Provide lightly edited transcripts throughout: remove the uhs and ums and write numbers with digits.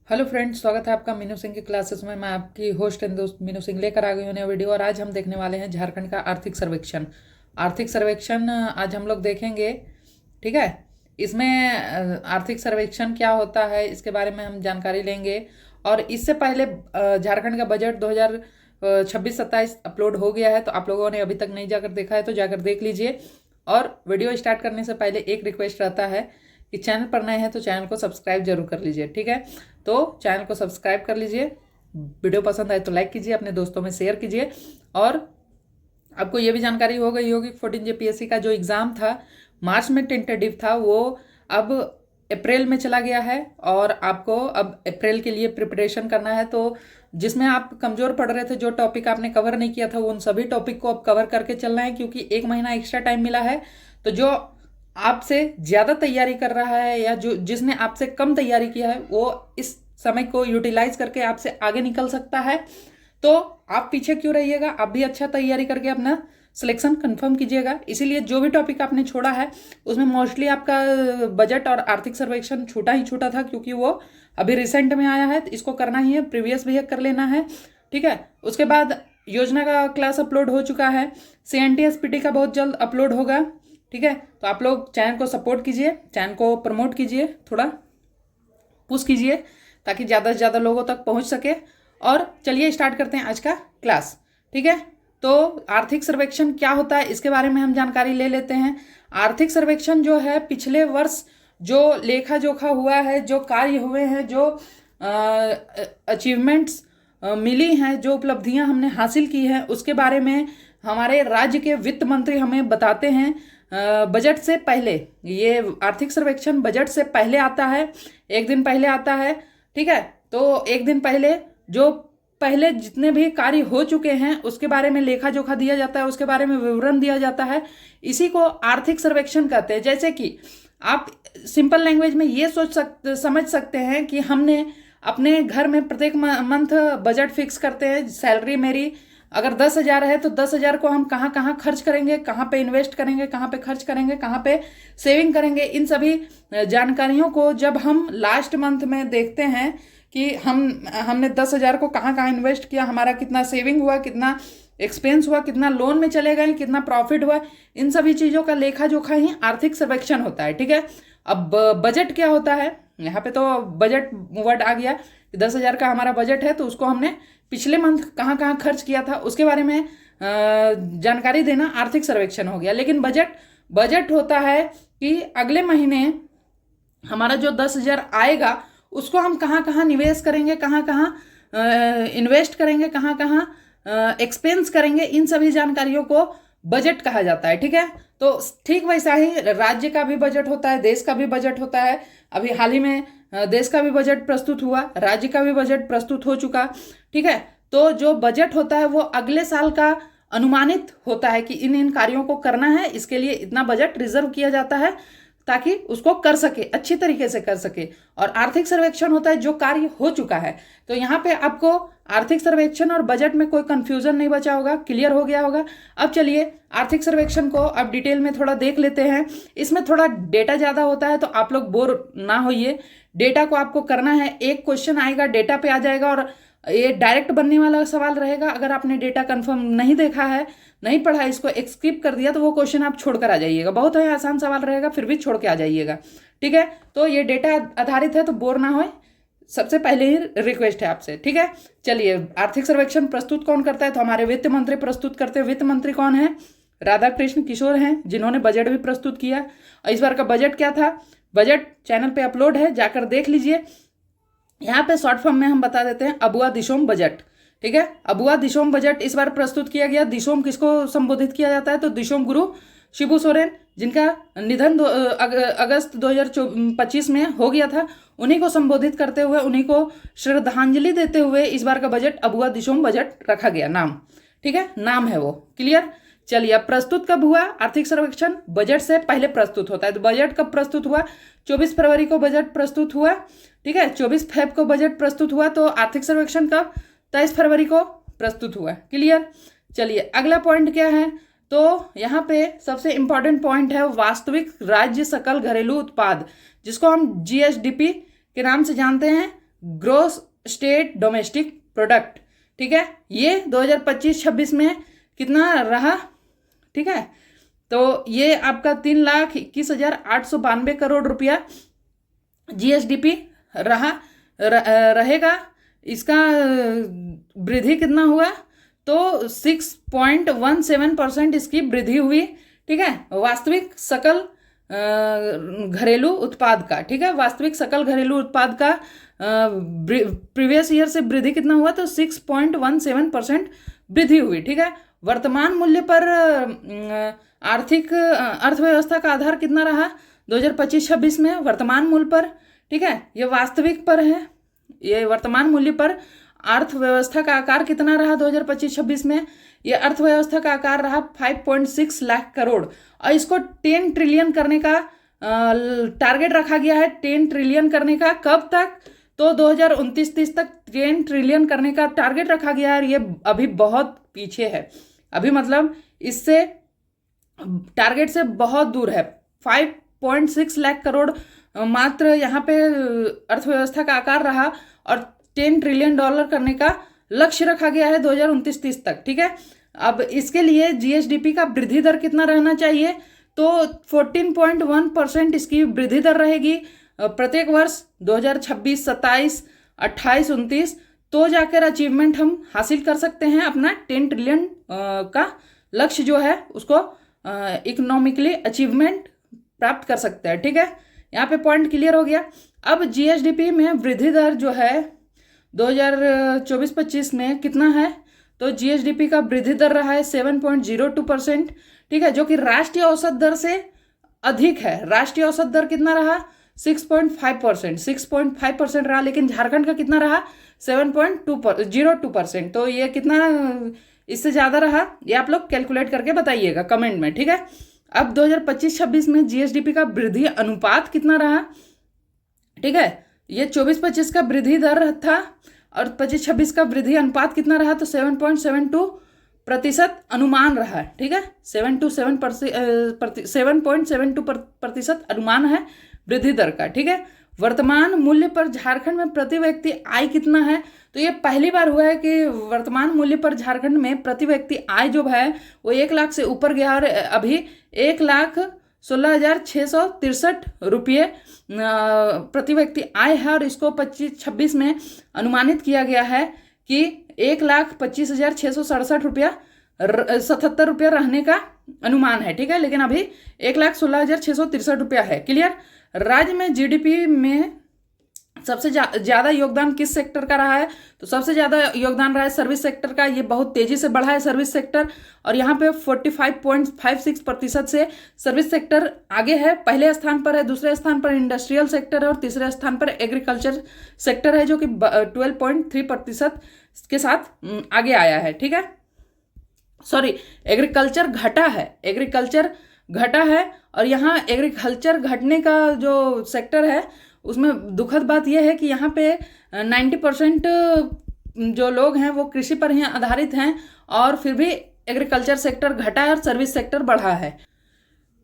Hello friends, स्वागत है आपका मीनू सिंह की क्लासेस में। मैं आपकी होस्ट एंड दोस्त मीनू सिंह लेकर आ गई हूँ नया वीडियो। और आज हम देखने वाले हैं झारखंड का आर्थिक सर्वेक्षण। आर्थिक सर्वेक्षण आज हम लोग देखेंगे, ठीक है। इसमें आर्थिक सर्वेक्षण क्या होता है इसके बारे में हम जानकारी लेंगे। और इससे पहले झारखंड का बजट 2026-27 अपलोड हो गया है, तो आप लोगों ने अभी तक नहीं जाकर देखा है तो जाकर देख लीजिए। और वीडियो स्टार्ट करने से पहले एक रिक्वेस्ट रहता है कि चैनल पर नए हैं तो चैनल को सब्सक्राइब जरूर कर लीजिए, ठीक है। तो चैनल को सब्सक्राइब कर लीजिए, वीडियो पसंद आए तो लाइक कीजिए, अपने दोस्तों में शेयर कीजिए। और आपको ये भी जानकारी हो गई होगी 14 जेपीएससी का जो एग्ज़ाम था, मार्च में टेंटेटिव था, वो अब अप्रैल में चला गया है। और आपको अब अप्रैल के लिए प्रिपरेशन करना है। तो जिसमें आप कमज़ोर पड़ रहे थे, जो टॉपिक आपने कवर नहीं किया था, उन सभी टॉपिक को अब कवर करके चलना है, क्योंकि एक महीना एक्स्ट्रा टाइम मिला है। तो जो आपसे ज़्यादा तैयारी कर रहा है या जो जिसने आपसे कम तैयारी किया है, वो इस समय को यूटिलाइज करके आपसे आगे निकल सकता है। तो आप पीछे क्यों रहिएगा, आप भी अच्छा तैयारी करके अपना सिलेक्शन कंफर्म कीजिएगा। इसीलिए जो भी टॉपिक आपने छोड़ा है उसमें मोस्टली आपका बजट और आर्थिक सर्वेक्षण छूटा ही छूटा था, क्योंकि वो अभी रिसेंट में आया है, तो इसको करना ही है, प्रीवियस भी कर लेना है, ठीक है। उसके बाद योजना का क्लास अपलोड हो चुका है, CNTSPT का बहुत जल्द अपलोड होगा, ठीक है। तो आप लोग चैनल को सपोर्ट कीजिए, चैनल को प्रमोट कीजिए, थोड़ा पुश कीजिए, ताकि ज़्यादा से ज़्यादा लोगों तक पहुंच सके। और चलिए स्टार्ट करते हैं आज का क्लास, ठीक है। तो आर्थिक सर्वेक्षण क्या होता है इसके बारे में हम जानकारी ले लेते हैं। आर्थिक सर्वेक्षण जो है, पिछले वर्ष जो लेखा जोखा हुआ है, जो कार्य हुए हैं, जो अचीवमेंट्स मिली हैं, जो उपलब्धियां हमने हासिल की हैं, उसके बारे में हमारे राज्य के वित्त मंत्री हमें बताते हैं। बजट से पहले ये आर्थिक सर्वेक्षण बजट से पहले आता है, एक दिन पहले आता है, ठीक है। तो एक दिन पहले जो पहले जितने भी कार्य हो चुके हैं उसके बारे में लेखा जोखा दिया जाता है, उसके बारे में विवरण दिया जाता है। इसी को आर्थिक सर्वेक्षण कहते हैं। जैसे कि आप सिंपल लैंग्वेज में ये समझ सकते हैं कि हमने अपने घर में प्रत्येक मंथ बजट फिक्स करते हैं। सैलरी मेरी अगर 10,000 है तो 10,000 को हम कहाँ कहाँ खर्च करेंगे, कहाँ पे इन्वेस्ट करेंगे, कहाँ पे खर्च करेंगे, कहाँ पे सेविंग करेंगे, इन सभी जानकारियों को जब हम लास्ट मंथ में देखते हैं कि हमने 10,000 को कहाँ कहाँ इन्वेस्ट किया, हमारा कितना सेविंग हुआ, कितना एक्सपेंस हुआ, कितना लोन में चले गए, कितना प्रॉफिट हुआ, इन सभी चीज़ों का लेखा जोखा ही आर्थिक सर्वेक्षण होता है, ठीक है। अब बजट क्या होता है, यहाँ पे तो बजट वर्ड आ गया कि 10,000 का हमारा बजट है, तो उसको हमने पिछले मंथ कहाँ कहाँ खर्च किया था उसके बारे में जानकारी देना आर्थिक सर्वेक्षण हो गया। लेकिन बजट होता है कि अगले महीने हमारा जो 10,000 आएगा उसको हम कहाँ कहाँ निवेश करेंगे, कहाँ कहाँ इन्वेस्ट करेंगे, कहाँ कहाँ एक्सपेंस करेंगे, इन सभी जानकारियों को बजट कहा जाता है, ठीक है। तो ठीक वैसा ही राज्य का भी बजट होता है, देश का भी बजट होता है। अभी हाल ही में देश का भी बजट प्रस्तुत हुआ, राज्य का भी बजट प्रस्तुत हो चुका, ठीक है। तो जो बजट होता है वो अगले साल का अनुमानित होता है कि इन इन कार्यों को करना है, इसके लिए इतना बजट रिजर्व किया जाता है ताकि उसको कर सके, अच्छी तरीके से कर सके। और आर्थिक सर्वेक्षण होता है जो कार्य हो चुका है। तो यहाँ पे आपको आर्थिक सर्वेक्षण और बजट में कोई कंफ्यूजन नहीं बचा होगा, क्लियर हो गया होगा। अब चलिए आर्थिक सर्वेक्षण को अब डिटेल में थोड़ा देख लेते हैं। इसमें थोड़ा डेटा ज़्यादा होता है, तो आप लोग बोर ना होइए। डेटा को आपको करना है, एक क्वेश्चन आएगा डेटा पे आ जाएगा, और ये डायरेक्ट बनने वाला सवाल रहेगा। अगर आपने डेटा कंफर्म नहीं देखा है, नहीं पढ़ा, इसको स्किप कर दिया, तो वो क्वेश्चन आप छोड़ कर आ जाइएगा। बहुत ही आसान सवाल रहेगा, फिर भी छोड़ के आ जाइएगा, ठीक है। तो ये डेटा आधारित है, तो बोर ना हो, सबसे पहले ही रिक्वेस्ट है आपसे, ठीक है। चलिए, आर्थिक सर्वेक्षण प्रस्तुत कौन करता है, तो हमारे वित्त मंत्री प्रस्तुत करते हैं। वित्त मंत्री कौन है? राधाकृष्ण किशोर हैं, जिन्होंने बजट भी प्रस्तुत किया। और इस बार का बजट क्या था, बजट चैनल पे अपलोड है, जाकर देख लीजिए। यहाँ पे शॉर्ट फॉर्म में हम बता देते हैं, अबुआ दिशोम बजट, ठीक है। अबुआ दिशोम बजट इस बार प्रस्तुत किया गया। दिशोम किसको संबोधित किया जाता है, तो दिशोम गुरु शिबू सोरेन, जिनका निधन अगस्त 2025 में हो गया था, उन्हीं को संबोधित करते हुए, उन्हीं को श्रद्धांजलि देते हुए इस बार का बजट अबुआ दिशोम बजट रखा गया, नाम, ठीक है, नाम है वो, क्लियर। चलिए, अब प्रस्तुत कब हुआ आर्थिक सर्वेक्षण? बजट से पहले प्रस्तुत होता है। तो बजट कब प्रस्तुत हुआ? 24 फरवरी को बजट प्रस्तुत हुआ, ठीक है। 24 फेब को बजट प्रस्तुत हुआ। तो आर्थिक सर्वेक्षण कब? 23 फरवरी को प्रस्तुत हुआ, क्लियर। चलिए, अगला पॉइंट क्या है, तो यहाँ पे सबसे इंपॉर्टेंट पॉइंट है वास्तविक राज्य सकल घरेलू उत्पाद, जिसको हम GSDP के नाम से जानते हैं, ग्रोस स्टेट डोमेस्टिक प्रोडक्ट, ठीक है, ये 2025-26 में कितना रहा, ठीक है, तो ये आपका 3,21,892 करोड़ रुपया जीएसडीपी रहेगा। इसका वृद्धि कितना हुआ, तो 6.17% इसकी वृद्धि हुई, ठीक है, वास्तविक सकल घरेलू उत्पाद का, ठीक है, वास्तविक सकल घरेलू उत्पाद का प्रीवियस ईयर से वृद्धि कितना हुआ, तो 6.17% वृद्धि हुई, ठीक है। वर्तमान मूल्य पर आर्थिक अर्थव्यवस्था का आधार कितना रहा 2025-26 में, वर्तमान मूल्य पर, ठीक है, ये वास्तविक पर है, ये वर्तमान मूल्य पर अर्थव्यवस्था का आकार कितना रहा 2025-26 में, ये अर्थव्यवस्था का आकार रहा 5.6 लाख करोड़, और इसको 10 ट्रिलियन करने का टारगेट रखा गया है। 10 ट्रिलियन करने का कब तक, तो 2029-30 तक 10 ट्रिलियन करने का टारगेट रखा गया है। ये अभी बहुत पीछे है, अभी मतलब इससे टारगेट से बहुत दूर है। 5.6 लाख करोड़ मात्र यहाँ पे अर्थव्यवस्था का आकार रहा, और 10 ट्रिलियन डॉलर करने का लक्ष्य रखा गया है 2029-30 तक, ठीक है। अब इसके लिए जीएसडीपी का वृद्धि दर कितना रहना चाहिए, तो 14.1% इसकी वृद्धि दर रहेगी प्रत्येक वर्ष 2026, 27, 28, 29, तो जाकर अचीवमेंट हम हासिल कर सकते हैं, अपना 10 ट्रिलियन का लक्ष्य जो है उसको इकोनॉमिकली अचीवमेंट प्राप्त कर सकते हैं, ठीक है। यहाँ पे पॉइंट क्लियर हो गया। अब जीएसडीपी में वृद्धि दर जो है 2024-25 में कितना है, तो जीएसडीपी का वृद्धि दर रहा है 7.02%, ठीक है, जो कि राष्ट्रीय औसत दर से अधिक है। राष्ट्रीय औसत दर कितना रहा 6.5%, 6.5% रहा, लेकिन झारखंड का कितना रहा 7.02%, तो ये कितना इससे ज़्यादा रहा, ये आप लोग कैलकुलेट करके बताइएगा कमेंट में, ठीक है। अब 2025-26 में जीएसडीपी का वृद्धि अनुपात कितना रहा, ठीक है, ये 24-25 का वृद्धि दर था, और 25-26 का वृद्धि अनुपात कितना रहा, तो 7.72% अनुमान रहा है, ठीक है, 7.72% अनुमान है वृद्धि दर का, ठीक है। वर्तमान मूल्य पर झारखंड में प्रति व्यक्ति आय कितना है, तो ये पहली बार हुआ है कि वर्तमान मूल्य पर झारखंड में प्रति व्यक्ति आय जो है वो 1 लाख से ऊपर गया, और अभी 1,16,663 रुपये प्रति व्यक्ति आय है, और इसको 25-26 में अनुमानित किया गया है कि 1,25,667 रुपया 77 रुपया रहने का अनुमान है, ठीक है, लेकिन अभी 1,16,663 रुपया है। क्लियर। राज्य में जीडीपी में सबसे ज़्यादा योगदान किस सेक्टर का रहा है, तो सबसे ज़्यादा योगदान रहा है सर्विस सेक्टर का। ये बहुत तेज़ी से बढ़ा है सर्विस सेक्टर, और यहाँ पे 45.56% से सर्विस सेक्टर आगे है, पहले स्थान पर है, दूसरे स्थान पर इंडस्ट्रियल सेक्टर है, और तीसरे स्थान पर एग्रीकल्चर सेक्टर है जो कि 12.3% के साथ आगे आया है, ठीक है। सॉरी, एग्रीकल्चर घटा है, और यहाँ एग्रीकल्चर घटने का जो सेक्टर है उसमें दुखद बात यह है कि यहाँ पे 90% जो लोग हैं वो कृषि पर ही आधारित हैं, और फिर भी एग्रीकल्चर सेक्टर घटा है और सर्विस सेक्टर बढ़ा है।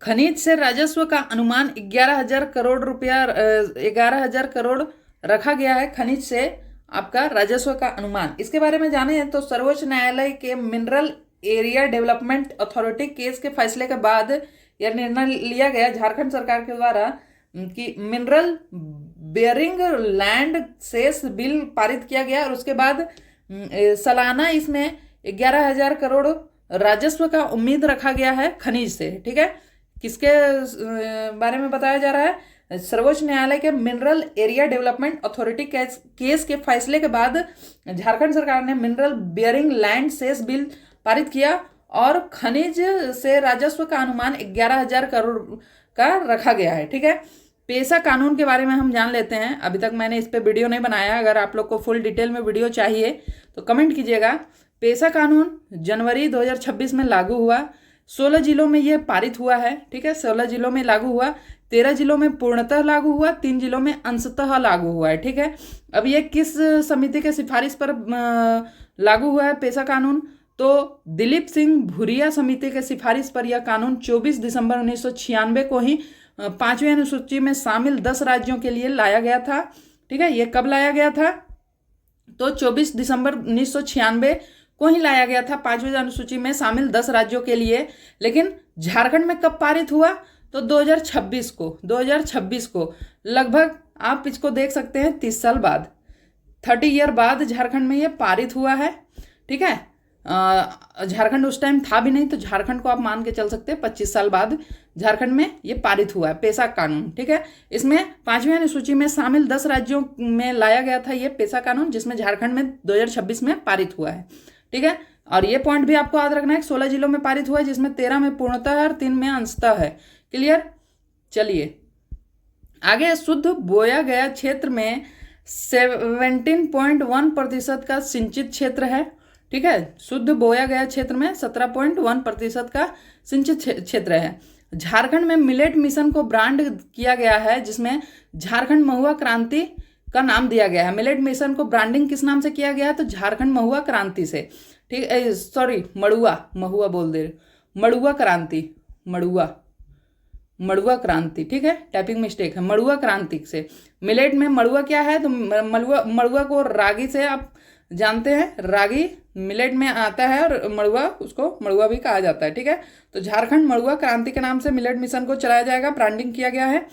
खनिज से राजस्व का अनुमान 11,000 करोड़ रुपया 11,000 करोड़ रखा गया है। खनिज से आपका राजस्व का अनुमान, इसके बारे में जाने तो सर्वोच्च न्यायालय के mineral area development authority case के फैसले के बाद यह निर्णय लिया गया झारखंड सरकार के द्वारा कि mineral bearing land cess bill पारित किया गया, और उसके बाद सालाना इसमें 11,000 करोड़ राजस्व का उम्मीद रखा गया है खनिज से, ठीक है। किसके बारे में बताया जा रहा है, सर्वोच्च न्यायालय के mineral area development authority case के फैसले के बाद झारखंड सरकार ने mineral bearing land cess bill पारित किया, और खनिज से राजस्व का अनुमान 11,000 करोड़ का रखा गया है, ठीक है। पेशा कानून के बारे में हम जान लेते हैं। अभी तक मैंने इस पे वीडियो नहीं बनाया, अगर आप लोग को फुल डिटेल में वीडियो चाहिए तो कमेंट कीजिएगा। पेशा कानून जनवरी 2026 में लागू हुआ, 16 जिलों में ये पारित हुआ है, ठीक है, 16 जिलों में लागू हुआ, 13 जिलों में पूर्णतः लागू हुआ, 3 जिलों में अंशतः लागू हुआ है, ठीक है। अब ये किस समिति के सिफारिश पर लागू हुआ है पेशा कानून, तो दिलीप सिंह भुरिया समिति के सिफारिश पर यह कानून 24 दिसंबर 1996 को ही 5वीं अनुसूची में शामिल 10 राज्यों के लिए लाया गया था। ठीक है, ये कब लाया गया था? तो 24 दिसंबर 1996 को ही लाया गया था 5वीं अनुसूची में शामिल 10 राज्यों के लिए। लेकिन झारखंड में कब पारित हुआ? तो 2026 को लगभग आप इसको देख सकते हैं 30 साल बाद, 30 ईयर बाद झारखंड में ये पारित हुआ है। ठीक है, झारखंड उस टाइम था भी नहीं, तो झारखंड को आप मान के चल सकते हैं 25 साल बाद झारखंड में ये पारित हुआ है पेशा कानून। ठीक है, इसमें 5वीं अनुसूची में शामिल 10 राज्यों में लाया गया था ये पेशा कानून, जिसमें झारखंड में 2026 में पारित हुआ है। ठीक है, और ये पॉइंट भी आपको याद रखना है, 16 जिलों में पारित हुआ है, जिसमें 13 में पूर्णतः है और 3 में अंशतः है। क्लियर? चलिए आगे, शुद्ध बोया गया क्षेत्र में 17.1% का सिंचित क्षेत्र है। ठीक है, शुद्ध बोया गया क्षेत्र में 17.1% का सिंचित क्षेत्र है। झारखंड में मिलेट मिशन को ब्रांड किया गया है, जिसमें झारखंड महुआ क्रांति का नाम दिया गया है। मिलेट मिशन को ब्रांडिंग किस नाम से किया गया है? तो झारखंड महुआ क्रांति से। ठीक है, सॉरी, महुआ बोल दे, मड़ुआ क्रांति, मड़ुआ क्रांति। ठीक है, टाइपिंग मिस्टेक है, मड़ुआ क्रांति से। मिलेट में मड़ुआ क्या है? तो मड़ुआ को रागी से आप जानते हैं, रागी मिलेट में आता है और मड़ुआ, उसको मड़ुआ भी कहा जाता है। ठीक है, तो झारखंड मड़ुआ क्रांति के नाम से मिलेट मिशन को चलाया जाएगा, ब्रांडिंग किया गया है।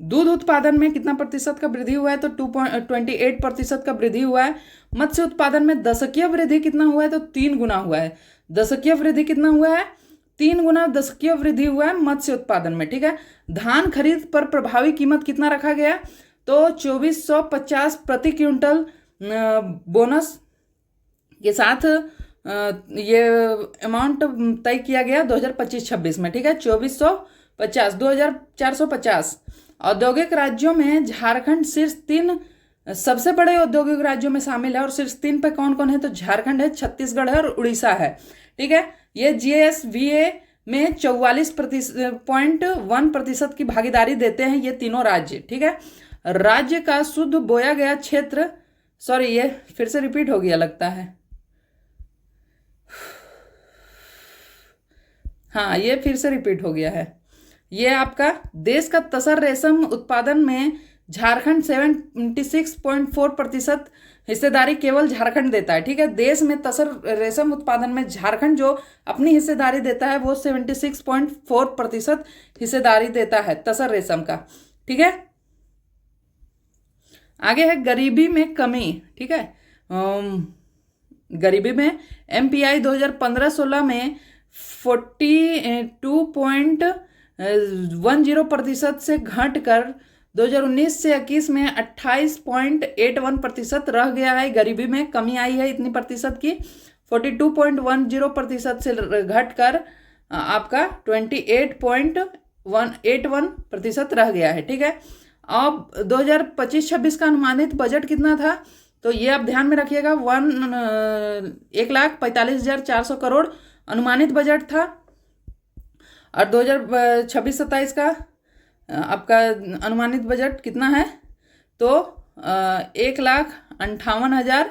दूध उत्पादन में कितना प्रतिशत का वृद्धि हुआ है? तो 28% का वृद्धि हुआ है। मत्स्य उत्पादन में दशकीय वृद्धि कितना हुआ है? तो 3 गुना हुआ है। दशकीय वृद्धि कितना हुआ है? 3 गुना दशकीय वृद्धि हुआ है मत्स्य उत्पादन में। ठीक है, धान खरीद पर प्रभावी कीमत कितना रखा गया? तो 2450 प्रति क्विंटल बोनस के साथ ये अमाउंट तय किया गया 2025-26 में। ठीक है, 2450 औद्योगिक राज्यों में झारखंड शीर्ष 3 सबसे बड़े औद्योगिक राज्यों में शामिल है। और शीर्ष 3 पे कौन कौन है? तो झारखंड है, छत्तीसगढ़ है और उड़ीसा है। ठीक है, ये GSVA में 44.1% की भागीदारी देते हैं ये तीनों राज्य। ठीक है, राज्य का शुद्ध बोया गया क्षेत्र, सॉरी ये फिर से रिपीट हो गया लगता है, हाँ ये फिर से रिपीट हो गया है। ये आपका देश का तसर रेशम उत्पादन में झारखंड 76.4% हिस्सेदारी केवल झारखंड देता है। ठीक है, देश में तसर रेशम उत्पादन में झारखंड जो अपनी हिस्सेदारी देता है वो 76.4% हिस्सेदारी देता है तसर रेशम का। ठीक है, आगे है गरीबी में कमी। ठीक है, गरीबी में MPI 2015-16 में 42.10% से घटकर 2019 से 21 में 28.81% रह गया है। गरीबी में कमी आई है इतनी प्रतिशत की, 42.10% से घटकर आपका 28.81% रह गया है। ठीक है, अब 2025-26 का अनुमानित बजट कितना था? तो ये आप ध्यान में रखिएगा, 1,45,400 करोड़ अनुमानित बजट था। और 2026-27 का आपका अनुमानित बजट कितना है? तो 1,58,000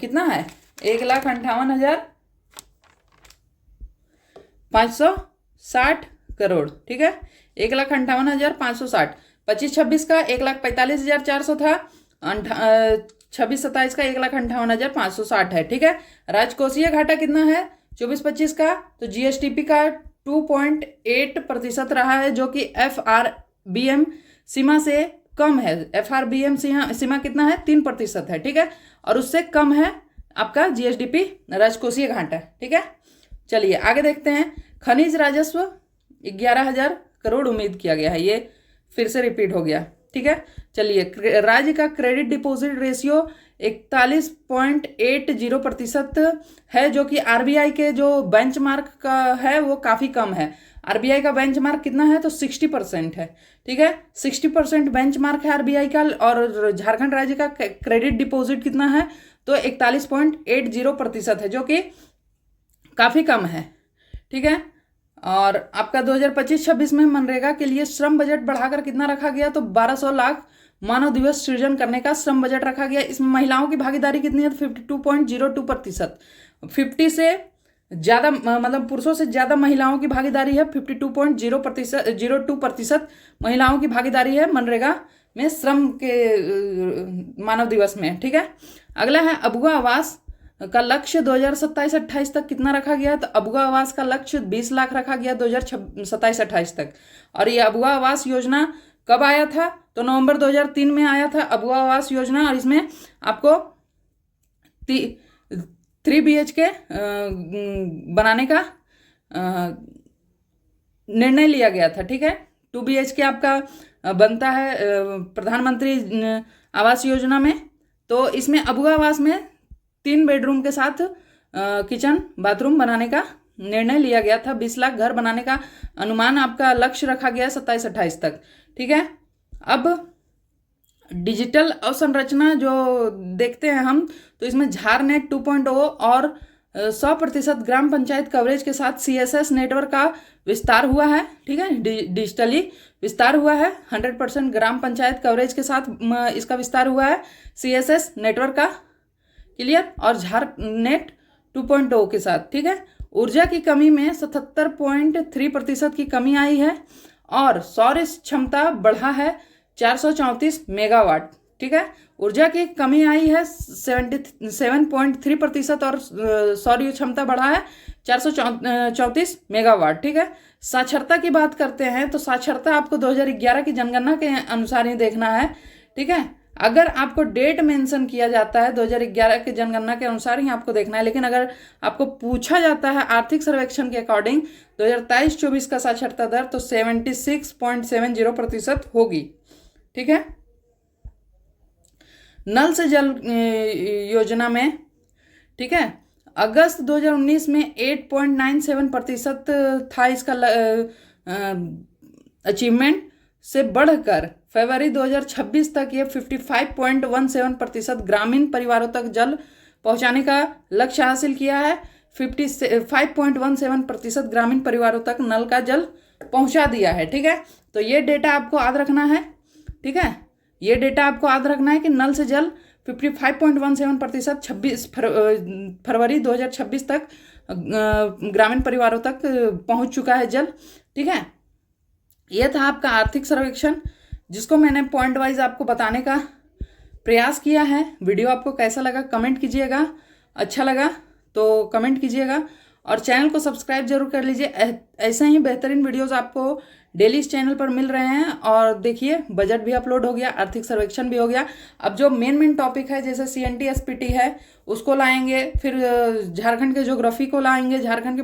कितना है? 1,58,560 करोड़। ठीक है, 1,58,560। 25-26 का 1,45,400 था, 26-27 का 1,58,560 है। ठीक है, राजकोषीय घाटा कितना है 24-25 का? तो GSDP का 2.8% रहा है, जो कि FRBM सीमा से कम है। FRBM सीमा कितना है? 3% है। ठीक है, और उससे कम है आपका GSDP राजकोषीय घाटा। ठीक है, चलिए आगे देखते हैं। खनिज राजस्व 11,000 करोड़ उम्मीद किया गया है, ये फिर से रिपीट हो गया। ठीक है, चलिए राज्य का क्रेडिट डिपॉजिट रेशियो 41.80% है, जो कि RBI के जो बेंचमार्क का है वो काफ़ी कम है। RBI का बेंचमार्क कितना है? तो 60% है। ठीक है, 60% बेंचमार्क है RBI का। और झारखंड राज्य का क्रेडिट डिपॉजिट कितना है? तो 41.80% है, जो कि काफ़ी कम है। ठीक है, और आपका 2025-26 में मनरेगा के लिए श्रम बजट बढ़ाकर कितना रखा गया? तो 1,200 लाख मानव दिवस सृजन करने का श्रम बजट रखा गया। इसमें महिलाओं की भागीदारी कितनी है? 52.02%। 50 से ज़्यादा, मतलब पुरुषों से ज़्यादा महिलाओं की भागीदारी है। 52.02% महिलाओं की भागीदारी है मनरेगा में श्रम के मानव दिवस में। ठीक है, अगला है अबुआ आवास का लक्ष्य 2027-28 तक कितना रखा गया है? तो अबुआ आवास का लक्ष्य 20 लाख रखा गया 2027-28 तक। और ये अबुआ आवास योजना कब आया था? तो नवंबर 2003 में आया था अबुआ आवास योजना, और इसमें आपको 3 BHK बनाने का निर्णय लिया गया था। ठीक है, 2 BHK आपका बनता है प्रधानमंत्री आवास योजना में। तो इसमें अबुआ आवास में 3 बेडरूम के साथ किचन बाथरूम बनाने का निर्णय लिया गया था। 20 लाख घर बनाने का अनुमान आपका लक्ष्य रखा गया 27-28 तक। ठीक है, अब डिजिटल अवसंरचना जो देखते हैं हम, तो इसमें झारनेट 2.0 और 100% ग्राम पंचायत कवरेज के साथ CSS नेटवर्क का विस्तार हुआ है। ठीक है, डिजिटली विस्तार हुआ है। 100% ग्राम पंचायत कवरेज के साथ इसका विस्तार हुआ है CSS नेटवर्क का। क्लियर, और झारनेट 2.0 के साथ। ठीक है, ऊर्जा की कमी में 77.3% की कमी आई है, और सौर क्षमता बढ़ा है 434 मेगावाट। ठीक है, ऊर्जा की कमी आई है 77.3% और सौर क्षमता बढ़ा है 434 मेगावाट। ठीक है, साक्षरता की बात करते हैं तो साक्षरता आपको 2011 की जनगणना के अनुसार ही देखना है। ठीक है, अगर आपको डेट मेंशन किया जाता है 2011 की जनगणना के अनुसार ही आपको देखना है, लेकिन अगर आपको पूछा जाता है आर्थिक सर्वेक्षण के अकॉर्डिंग 2023-24 का साक्षरता दर, तो 76.70% होगी। ठीक है, नल से जल योजना में, ठीक है, अगस्त 2019 में 8.97% था इसका अचीवमेंट, से बढ़कर फरवरी 2026 तक ये 55.17% ग्रामीण परिवारों तक जल पहुंचाने का लक्ष्य हासिल किया है। 55.17% ग्रामीण परिवारों तक नल का जल पहुंचा दिया है। ठीक है, तो ये डेटा आपको याद रखना है। ठीक है, ये डेटा आपको याद रखना है कि नल से जल 55.17% 26 फरवरी 2026 तक ग्रामीण परिवारों तक पहुंच चुका है जल। ठीक है, यह था आपका आर्थिक सर्वेक्षण, जिसको मैंने पॉइंट वाइज आपको बताने का प्रयास किया है। वीडियो आपको कैसा लगा कमेंट कीजिएगा, अच्छा लगा तो कमेंट कीजिएगा, और चैनल को सब्सक्राइब जरूर कर लीजिए। ऐसे ही बेहतरीन वीडियोस आपको डेली इस चैनल पर मिल रहे हैं। और देखिए, बजट भी अपलोड हो गया, आर्थिक सर्वेक्षण भी हो गया। अब जो मेन टॉपिक है, जैसे CNT SPT है, उसको लाएंगे, फिर झारखंड के ज्योग्राफी को लाएंगे, झारखंड के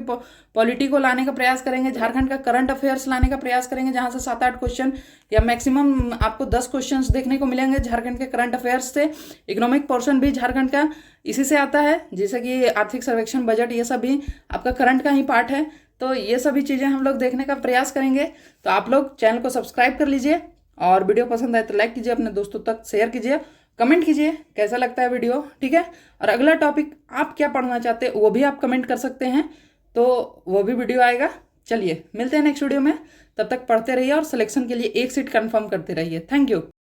पॉलिटी को लाने का प्रयास करेंगे, झारखंड का करंट अफेयर्स लाने का प्रयास करेंगे, जहां से 7-8 क्वेश्चन या मैक्सिमम आपको 10 क्वेश्चंस देखने को मिलेंगे झारखंड के करंट अफेयर्स से। इकोनॉमिक पोर्शन भी झारखंड का इसी से आता है, जैसे कि आर्थिक सर्वेक्षण, बजट, ये सब भी आपका करंट का ही पार्ट है। तो ये सभी चीज़ें हम लोग देखने का प्रयास करेंगे। तो आप लोग चैनल को सब्सक्राइब कर लीजिए, और वीडियो पसंद आए तो लाइक कीजिए, अपने दोस्तों तक शेयर कीजिए, कमेंट कीजिए कैसा लगता है वीडियो। ठीक है, और अगला टॉपिक आप क्या पढ़ना चाहते हैं वो भी आप कमेंट कर सकते हैं, तो वो भी वीडियो आएगा। चलिए मिलते हैं नेक्स्ट वीडियो में, तब तक पढ़ते रहिए और सिलेक्शन के लिए एक सीट कंफर्म करते रहिए। Thank you.